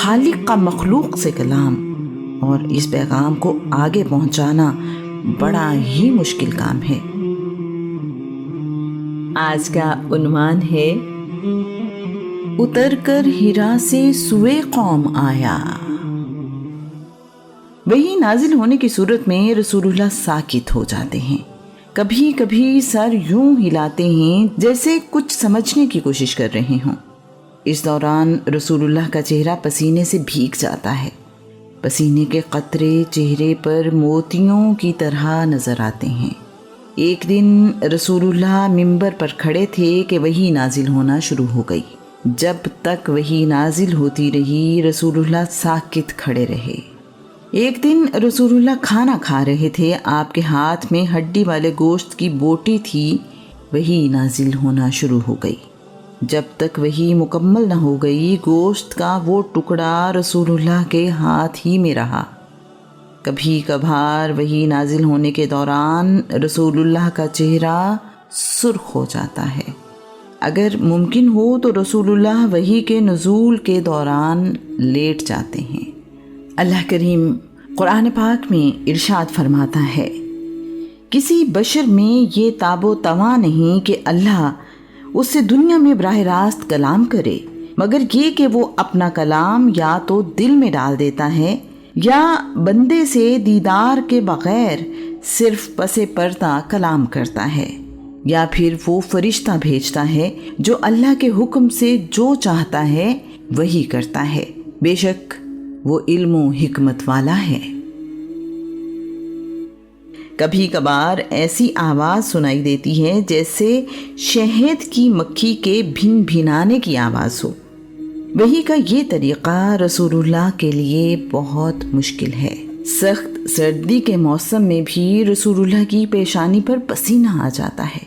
خالق کا مخلوق سے کلام، اور اس پیغام کو آگے پہنچانا بڑا ہی مشکل کام ہے۔ آج کا عنوان ہے اتر کر ہرا سے سوئے قوم آیا۔ وہی نازل ہونے کی صورت میں رسول اللہ ساکت ہو جاتے ہیں، کبھی کبھی سر یوں ہلاتے ہیں جیسے کچھ سمجھنے کی کوشش کر رہے ہوں۔ اس دوران رسول اللہ کا چہرہ پسینے سے بھیگ جاتا ہے، پسینے کے قطرے چہرے پر موتیوں کی طرح نظر آتے ہیں۔ ایک دن رسول اللہ منبر پر کھڑے تھے کہ وحی نازل ہونا شروع ہو گئی۔ جب تک وحی نازل ہوتی رہی رسول اللہ ساکت کھڑے رہے۔ ایک دن رسول اللہ کھانا کھا رہے تھے، آپ کے ہاتھ میں ہڈی والے گوشت کی بوٹی تھی، وحی نازل ہونا شروع ہو گئی۔ جب تک وحی مکمل نہ ہو گئی گوشت کا وہ ٹکڑا رسول اللہ کے ہاتھ ہی میں رہا۔ کبھی کبھار وحی نازل ہونے کے دوران رسول اللہ کا چہرہ سرخ ہو جاتا ہے۔ اگر ممکن ہو تو رسول اللہ وحی کے نزول کے دوران لیٹ جاتے ہیں۔ اللہ کریم قرآن پاک میں ارشاد فرماتا ہے، کسی بشر میں یہ تاب و تواں نہیں کہ اللہ اس سے دنیا میں براہ راست کلام کرے، مگر یہ کہ وہ اپنا کلام یا تو دل میں ڈال دیتا ہے یا بندے سے دیدار کے بغیر صرف پس پردہ کلام کرتا ہے، یا پھر وہ فرشتہ بھیجتا ہے جو اللہ کے حکم سے جو چاہتا ہے وہی کرتا ہے، بے شک وہ علم و حکمت والا ہے۔ کبھی کبھار ایسی آواز سنائی دیتی ہے جیسے شہد کی مکھی کے بھن بھنانے کی آواز ہو۔ وحی کا یہ طریقہ رسول اللہ کے لیے بہت مشکل ہے۔ سخت سردی کے موسم میں بھی رسول اللہ کی پیشانی پر پسینہ آ جاتا ہے۔